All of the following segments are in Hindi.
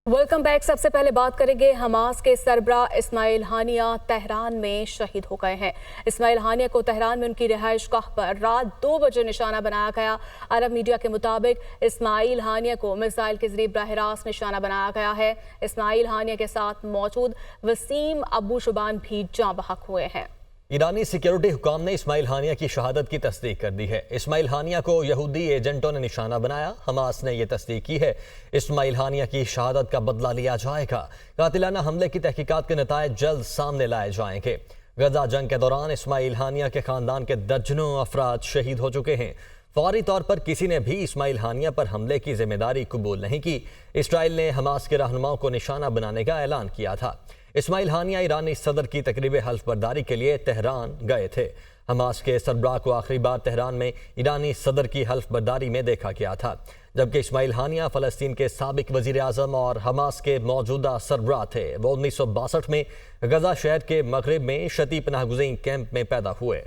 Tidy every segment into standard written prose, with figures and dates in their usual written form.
Welcome back. सबसे पहले बात करेंगे हमास के सरबरा इस्माइल हानिया तेहरान में शहीद हो गए हैं। इस्माइल हानिया को तेहरान में उनकी रिहाइश गाह पर रात 2 बजे निशाना बनाया गया। अरब मीडिया के मुताबिक इस्माइल हानिया को मिसाइल के जरिए बराह रास्त निशाना बनाया गया है। इस्माइल हानिया के साथ मौजूद वसीम अबू शुबान भी जाँ बहक हुए हैं। ईरानी सिक्योरिटी हुकाम ने इस्माइल हानिया की शहादत की तस्दीक कर दी है। इस्माइल हानिया को यहूदी एजेंटों ने निशाना बनाया। हमास ने यह तस्दीक की है। इस्माइल हानिया की शहादत का बदला लिया जाएगा। कातिलाना हमले की तहकीकात के नतायज जल्द सामने लाए जाएंगे। गजा जंग के दौरान इस्माइल हानिया के खानदान के दर्जनों अफराद शहीद हो चुके हैं। फौरी तौर पर किसी ने भी इस्माइल हानिया पर हमले की जिम्मेदारी कबूल नहीं की। इसराइल ने हमास के रहनुमाओं को निशाना बनाने का ऐलान किया था। इस्माइल हानिया ईरानी सदर की तकरीब हल्फ बर्दारी के लिए तेहरान गए थे। हमास के सरबराह को आखिरी बार तेहरान में ईरानी सदर की हल्फ बर्दारी में देखा गया था, जबकि इस्माइल हानिया फ़लस्तीन के साबिक वज़ीर आज़म और हमास के मौजूदा सरबराह थे। वो 1962 में गजा शहर के मगरिब में शती पनाहगुज़ीन कैंप में पैदा हुए।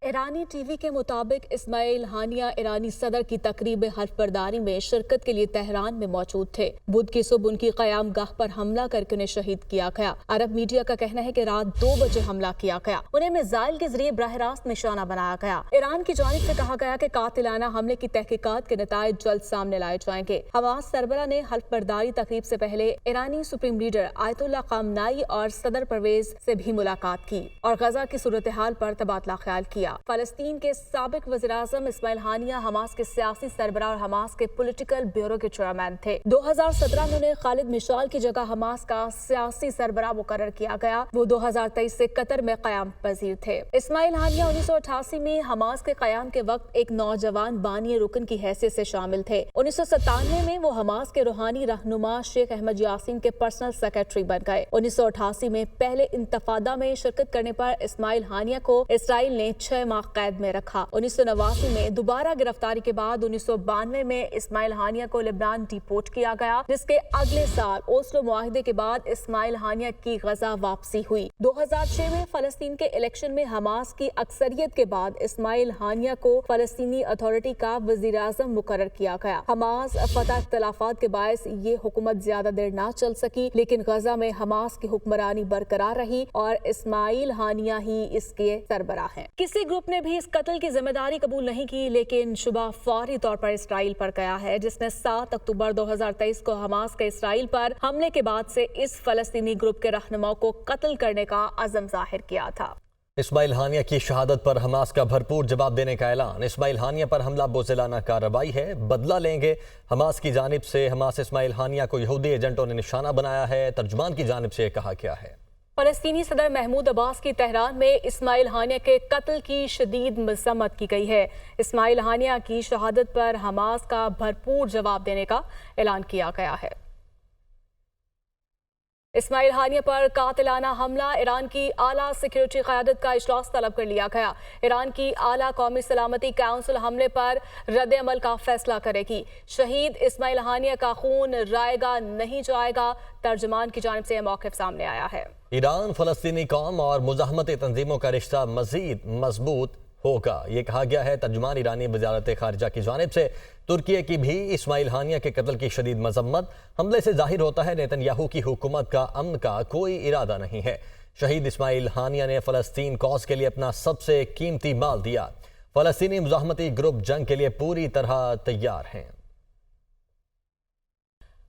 ईरानी टीवी के मुताबिक इस्माइल हानिया ईरानी सदर की तकरीब हल्फ बर्दारी में शिरकत के लिए तेहरान में मौजूद थे। बुध की सुबह उनकी क़याम गाह पर हमला करके उन्हें शहीद किया गया। अरब मीडिया का कहना है कि रात 2 बजे हमला किया गया। उन्हें मिसाइल के जरिए बराह रास्त निशाना बनाया गया। ईरान की जानिब से कहा गया कि कातिलाना हमले की तहकीकात के नतायज जल्द सामने लाए जाएंगे। हमास सरबरा ने हल्फ बर्दारी तकरीब से पहले ईरानी सुप्रीम लीडर आयतुल्लाह खामनाई और सदर परवेज से भी मुलाकात की और गजा की सूरत हाल पर तबादला ख्याल किया। फलस्तीन के साबिक वज़ीर आज़म इस्माइल हानिया हमास के सियासी सरबराह और हमास के पॉलिटिकल ब्यूरो के चेयरमैन थे। 2017 में उन्हें खालिद मिशाल की जगह हमास का सियासी सरबराह मुकर्रर किया गया। वो 2023 से कतर में क़याम पजीर थे। इस्माइल हानिया 1988 में हमास के क़याम के वक्त एक नौजवान बानी रुकन की हैसियत से शामिल थे। 1997 में वो हमास के रूहानी रहनुमा शेख अहमद यासीन के पर्सनल सेक्रेटरी बन गए। 1988 में पहले इंतफादा में शिरकत करने पर इस्माइल हानिया को इसराइल ने 6 माह कैद में रखा। 1989 में दोबारा गिरफ्तारी के बाद 1992 में इस्माइल हानिया को लेबनान डिपोर्ट किया गया, जिसके अगले साल ओस्लो मुआहिदे के बाद इस्माइल हानिया की गजा वापसी हुई। 2006 में फलस्तीन के इलेक्शन में हमास की अक्सरियत के बाद इस्माइल हानिया को फलस्तीनी अथॉरिटी का वजीर आजम मुकर्रर किया गया। हमास फतह इख्तलाफात के बायस ये हुकूमत ज्यादा देर ना चल सकी, लेकिन गजा में हमास की हुक्मरानी बरकरार रही और इस्माइल हानिया ही इसके सरबराह हैं। किसी ग्रुप ने भी इस कत्ल की जिम्मेदारी कबूल नहीं की, लेकिन शुबा फौरी तौर पर इसराइल पर गया है, जिसने 7 अक्टूबर 2023 को हमास के इसराइल पर हमले के बाद से इस फलस्तीनी ग्रुप के रहनुमाओं को कत्ल करने का अज़म जाहिर किया था। इस्माइल हानिया की शहादत पर हमास का भरपूर जवाब देने का ऐलान। इस्माइल हानिया पर हमला बुज़दिलाना कार्रवाई है, बदला लेंगे। हमास की जानिब से हमास इस्माइल हानिया को यहूदी एजेंटों ने निशाना बनाया है। तर्जुमान की जानिब से कहा गया है। फलस्तीनी सदर महमूद अब्बास की तेहरान में इस्माइल हानिया के कत्ल की शदीद मज़म्मत की गई है। इस्माइल हानिया की शहादत पर हमास का भरपूर जवाब देने का ऐलान किया गया है। इस्माइल हानिया पर कातिलाना हमला, ईरान की आला सिक्योरिटी क़यादत का इजलास तलब कर लिया गया। ईरान की आला कौमी सलामती काउंसिल हमले पर रद्द अमल का फैसला करेगी। शहीद इस्माइल हानिया का खून रायगा नहीं जाएगा। तर्जुमान की जानिब से यह मौक़िफ़ सामने आया है। ईरान फलस्तीनी कौम और मुज़ाहमती तंजीमों का रिश्ता मज़ीद मजबूत होगा, ये कहा गया है। तर्जुमान ईरानी वज़ारत ख़ारिजा की जानिब से तुर्की की भी इस्माइल हानिया के कत्ल की शदीद मज़म्मत। हमले से जाहिर होता है नेतन्याहू की हुकूमत का अमन का कोई इरादा नहीं है। शहीद इस्माइल हानिया ने फ़लस्तीन कॉज के लिए अपना सबसे कीमती माल दिया। फ़लस्तीनी मुज़ाहमती ग्रुप जंग के लिए पूरी तरह तैयार हैं।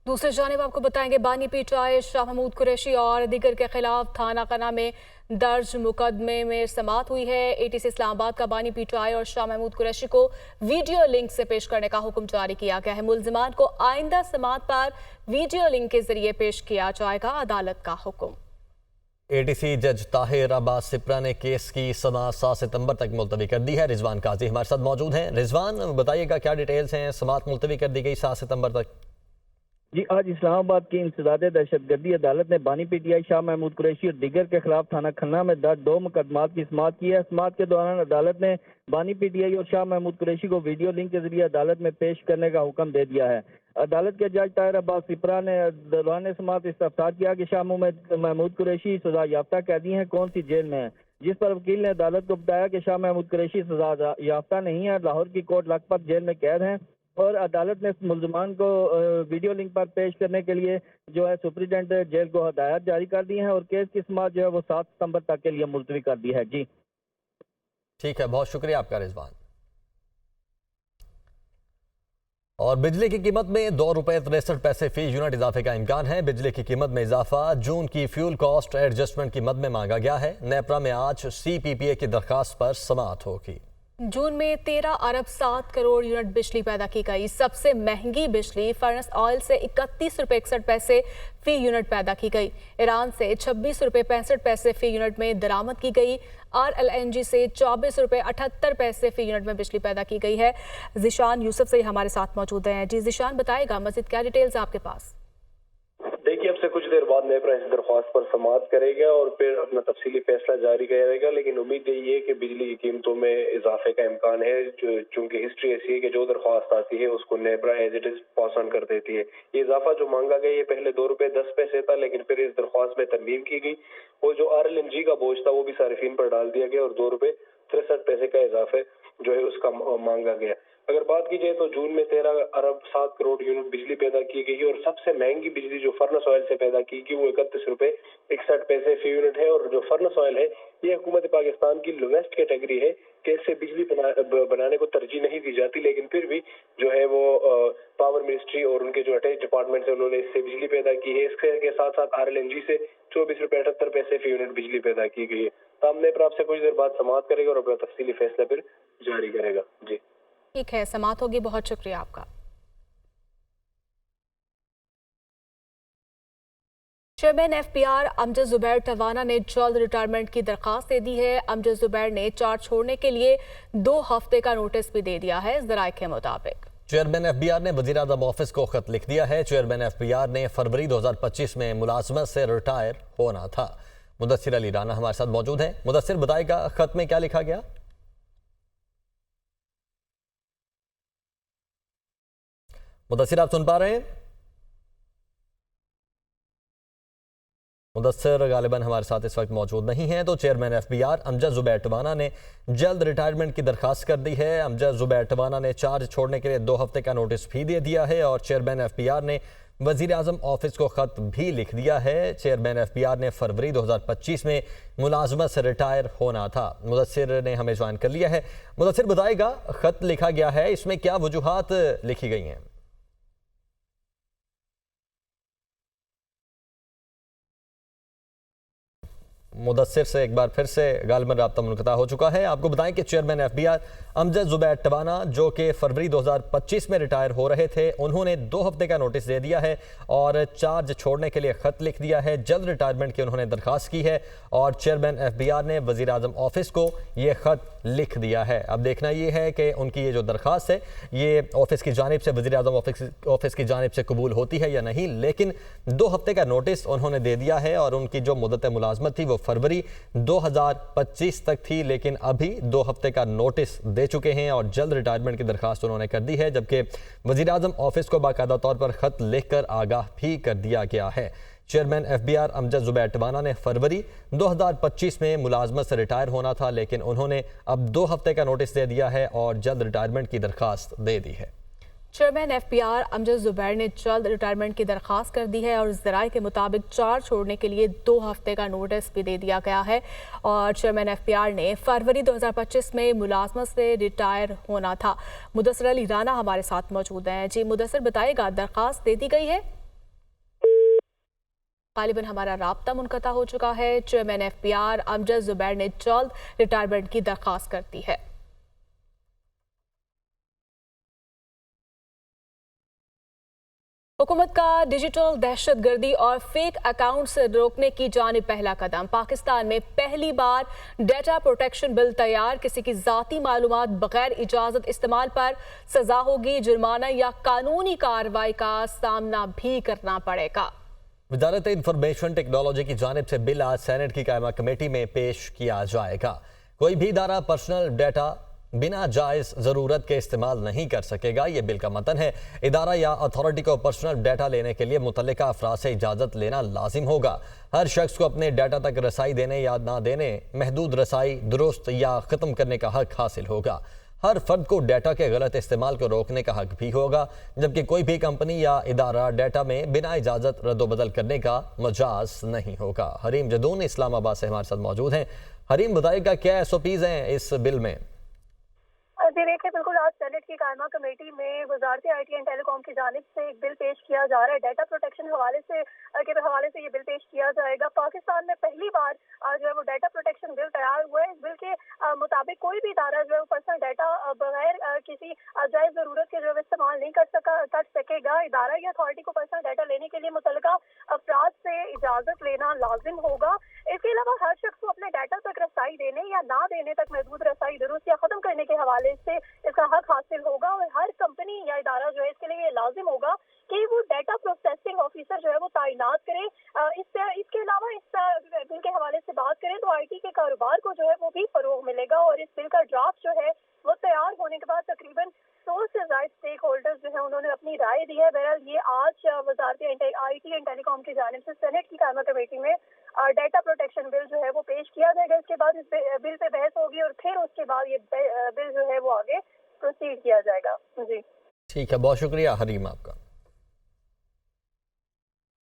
दूसरी जानिब आपको बताएंगे बानी पीटाए शाह महमूद कुरैशी और दीगर के खिलाफ थाना कना में दर्ज मुकदमे में समाअत हुई है। एटीसी इस्लामाबाद का बानी पीटाए और शाह महमूद कुरैशी को वीडियो लिंक से पेश करने का हुक्म जारी किया गया है। मुल्जिमान को आइंदा समाअत पर वीडियो लिंक के जरिए पेश किया जाएगा। अदालत का हुक्म। एटीसी जज ताहिर अब्बास सिप्रा ने केस की समाअत 7 सितंबर तक मुलतवी कर दी है। रिजवान काजी हमारे साथ मौजूद हैं। रिजवान, बताइएगा क्या डिटेल्स हैं? समाअत मुलतवी कर दी गई 7 सितंबर तक। जी, आज इस्लामाबाद की इंसदाद दहशतगर्दी अदालत ने बानी पीटीआई शाह महमूद कुरैशी और दीगर के खिलाफ थाना खन्ना में दर्ज 2 मुकदमात की समाअत की है। समाअत के दौरान अदालत ने बानी पीटीआई और शाह महमूद कुरैशी को वीडियो लिंक के जरिए अदालत में पेश करने का हुक्म दे दिया है। अदालत के जज ताहिर अब्बास सिप्रा ने दौरान समाअत इस्तफसार किया कि शाह महमूद कुरैशी सजा याफ्ता कैदी हैं, कौन सी जेल में है, जिस पर वकील ने अदालत को बताया कि शाह महमूद कुरैशी सजा याफ्ता नहीं है, लाहौर की कोट लखपत जेल में कैद हैं। और अदालत ने मुलजमान को वीडियो लिंक पर पेश करने के लिए जो है सुप्रिटेंडेंट जेल को हदायत जारी कर दी है और केस की समाअत जो है वो 7 सितंबर तक के लिए मुलतवी कर दी है। जी ठीक है, बहुत शुक्रिया आपका रिजवान। और बिजली की कीमत में ₹2.63 फी यूनिट इजाफे का इम्कान है। बिजली की कीमत में इजाफा जून की फ्यूल कॉस्ट एडजस्टमेंट की मद में मांगा गया है। नेपरा में आज CPPA की दरखास्त पर समाअत होगी। जून में 13 अरब 7 करोड़ यूनिट बिजली पैदा की गई। सबसे महंगी बिजली फर्नेस ऑयल से 31 रुपए 61 पैसे फी यूनिट पैदा की गई। ईरान से 26 रुपए 65 पैसे फी यूनिट में दरामद की गई। RLNG से 24 रुपए 78 पैसे फी यूनिट में बिजली पैदा की गई है। जिशान यूसुफ से हमारे साथ मौजूद हैं। जी जिशान, बताएगा मजीद क्या डिटेल्स आपके पास? देखिए, अब से कुछ देर बाद नेपरा इस दरख्वास्त पर समाअत करेगा और फिर अपना तफसीली फैसला जारी करेगा। लेकिन उम्मीद यही है कि बिजली की कीमतों में इजाफे का इम्कान है। चूंकि हिस्ट्री ऐसी है कि जो दरख्वास्त आती है उसको NEPRA as it is pass on कर देती है। ये इजाफा जो मांगा गया ये पहले ₹2.10 था, लेकिन फिर इस दरख्वास्त में तरमीम की गई। वो जो RLNG का बोझ था वो भी सारिफीन पर डाल दिया गया और ₹2.63 का इजाफे जो है उसका मांगा गया। अगर बात की जाए तो जून में 13 अरब 7 करोड़ यूनिट बिजली पैदा की गई और सबसे महंगी बिजली जो फर्नेस ऑयल से पैदा की गई वो 31 रुपए 61 पैसे फी यूनिट है। और जो फर्नेस ऑयल है ये हुकूमत पाकिस्तान की लोवेस्ट कैटेगरी है कि इससे बिजली बनाने को तरजीह नहीं दी जाती, लेकिन फिर भी जो है वो पावर मिनिस्ट्री और उनके जो अटैच डिपार्टमेंट है उन्होंने इससे बिजली पैदा की है। इसके साथ साथ RLNG से 24 रुपए 78 पैसे फी यूनिट बिजली पैदा की गई है। सामने पर आपसे कुछ देर बाद समाअत करेगा और अपना तफसीली फैसला फिर जारी करेगा। जी ठीक है, समाअत होगी। बहुत शुक्रिया आपका। चेयरमैन FPR अमजद जुबैर टवाना ने जल्द रिटायरमेंट की दरखास्त दे दी है। अमजद जुबैर ने चार्ज छोड़ने के लिए 2 हफ्ते का नोटिस भी दे दिया है। ज़राए के मुताबिक चेयरमैन FBR ने वज़ीर आज़म ऑफिस को खत लिख दिया है। चेयरमैन FBR ने फरवरी 2025 में मुलाजमत से रिटायर होना था। मुदस्सिर अली राना हमारे साथ मौजूद हैं। मुदस्सिर, बताएगा खत में क्या लिखा गया? मुदस्सिर, आप सुन पा रहे हैं? मुदस्सिर गालिबन हमारे साथ इस वक्त मौजूद नहीं है। तो चेयरमैन FBR अमजद जुबैर टवाना ने जल्द रिटायरमेंट की दरखास्त कर दी है। अमजद जुबैर टवाना ने चार्ज छोड़ने के लिए 2 हफ्ते का नोटिस भी दे दिया है और चेयरमैन FBR ने वज़ीर आज़म ऑफिस को खत भी लिख दिया है। चेयरमैन FBR ने फरवरी 2025 में मुलाजमत से रिटायर होना था। मुदस्सिर ने हमें ज्वाइन कर लिया है। मुदस्सिर, बताएगा खत लिखा गया है, इसमें क्या वजूहात लिखी गई हैं? मुदस्सिर से एक बार फिर से गालिबन राब्ता मुनक़ता हो चुका है। आपको बताएं कि चेयरमैन FBR अमजद जुबैर टवाना जो कि फरवरी 2025 में रिटायर हो रहे थे, उन्होंने 2 हफ्ते का नोटिस दे दिया है और चार्ज छोड़ने के लिए ख़त लिख दिया है। जल्द रिटायरमेंट की उन्होंने दरख्वास्त की है और चेयरमैन FBR ने वज़ीर आज़म ऑफिस को ये ख़त लिख दिया है। अब देखना ये है कि उनकी ये जो दरख्वास्त है ये ऑफिस की जानिब से, वज़ीर आज़म ऑफिस की जानिब से कबूल होती है या नहीं। लेकिन 2 हफ्ते का नोटिस उन्होंने दे दिया है और उनकी जो मुद्दत मुलाजमत थी वो फरवरी 2025 तक थी, लेकिन अभी 2 हफ्ते का नोटिस दे चुके हैं और जल्द रिटायरमेंट की दरखास्त उन्होंने कर दी है। जबकि वज़ीर आज़म ऑफिस को बाकायदा तौर पर ख़त लिखकर आगाह भी कर दिया गया है। चेयरमैन FBR अमजद जुबैर टवाना ने फरवरी 2025 में मुलाजमत से रिटायर होना था, लेकिन उन्होंने अब 2 हफ्ते का नोटिस दे दिया है और जल्द रिटायरमेंट की दरखास्त दे दी है। चेयरमैन FBR अमजद जुबैर ने जल्द रिटायरमेंट की दरख्वास्त कर दी है और ज़राए के मुताबिक चार्ज छोड़ने के लिए 2 हफ्ते का नोटिस भी दे दिया गया है। और चेयरमैन FBR ने फरवरी 2025 में मुलाजमत से रिटायर होना था। मुदस्सिर अली राना हमारे साथ मौजूद हैं। जी मुदस्सिर, बताइएगा दरख्वास्त दे दी गई है? गालिबन हमारा राब्ता मुनक़ता हो चुका है। चेयरमैन FBR अमजद जुबैर ने जल्द रिटायरमेंट की दरख्वास्त कर दी है। हुकूमत का डिजिटल दहशतगर्दी और फेक अकाउंट से रोकने की जानिब पहला कदम। पाकिस्तान में पहली बार डेटा प्रोटेक्शन बिल तैयार। किसी की जाती मालूमात बगैर इजाजत इस्तेमाल पर सजा होगी, जुर्माना या कानूनी कार्रवाई का सामना भी करना पड़ेगा। वजारत इंफॉर्मेशन टेक्नोलॉजी की जानिब से बिल आज सेनेट की कायमा कमेटी में पेश किया जाएगा। कोई भी इदारा पर्सनल डाटा बिना जायज़ ज़रूरत के इस्तेमाल नहीं कर सकेगा। ये बिल का मतन है। इदारा या अथॉरिटी को पर्सनल डाटा लेने के लिए मुतल्लिका अफराद से इजाज़त लेना लाजिम होगा। हर शख्स को अपने डाटा तक रसाई देने या ना देने, महदूद रसाई दुरुस्त या ख़त्म करने का हक हासिल होगा। हर फर्द को डाटा के गलत इस्तेमाल को रोकने का हक भी होगा, जबकि कोई भी कंपनी या इदारा डाटा में बिना इजाज़त रद्दोबदल करने का मजाज नहीं होगा। हरीम जदून इस्लामाबाद से हमारे साथ मौजूद हैं। हरीम, बताइएगा क्या SOPs हैं इस बिल में? जी देखिए, बिल्कुल आज सेनेट की कायमा कमेटी में वजारत IT एंड टेलीकॉम की जानिब से एक बिल पेश किया जा रहा है। डाटा प्रोटेक्शन हवाले से ये बिल पेश किया जाएगा। पाकिस्तान में पहली बार जो है वो डाटा प्रोटेक्शन बिल तैयार हुआ है। इस बिल के मुताबिक कोई भी इदारा जो है वो पर्सनल डाटा बगैर किसी जायज़ ज़रूरत के जो है इस्तेमाल नहीं कर सकेगा। इदारा या अथॉरिटी को पर्सनल डाटा लेने के लिए मुतल्लिका अफराद से इजाज़त लेना लाजिम होगा। इसके अलावा हर शख्स को अपने डाटा तक रसाई देने या ना देने तक महदूद रसाई दुरुस्त या ख़त्म करने के हवाले से इसका हक हासिल होगा और हर कंपनी या इदारा जो है इसके लिए लाजिम होगा कि वो डाटा प्रोसेसिंग ऑफिसर जो है वो तैनात करे। इसके अलावा इस बिल के हवाले से बात करें तो IT के कारोबार को जो है वो भी फरोग मिलेगा और इस बिल का ड्राफ्ट जो है वो तैयार होने के बाद तकरीबन 100 से ज़ायद स्टेक होल्डर्स जो है उन्होंने अपनी राय दी है। बहरहाल ये आज वजारत IT एंड टेलीकॉम की जानिब से सेनेट की कायमा कमेटी में डाटा प्रोटेक्शन बिल जो है वो पेश किया जाएगा। इसके बाद इस बिल पे बहस होगी और फिर उसके बाद ये बिल जो है वो आगे प्रोसीड किया जाएगा। जी ठीक है, बहुत शुक्रिया हरीम आपका।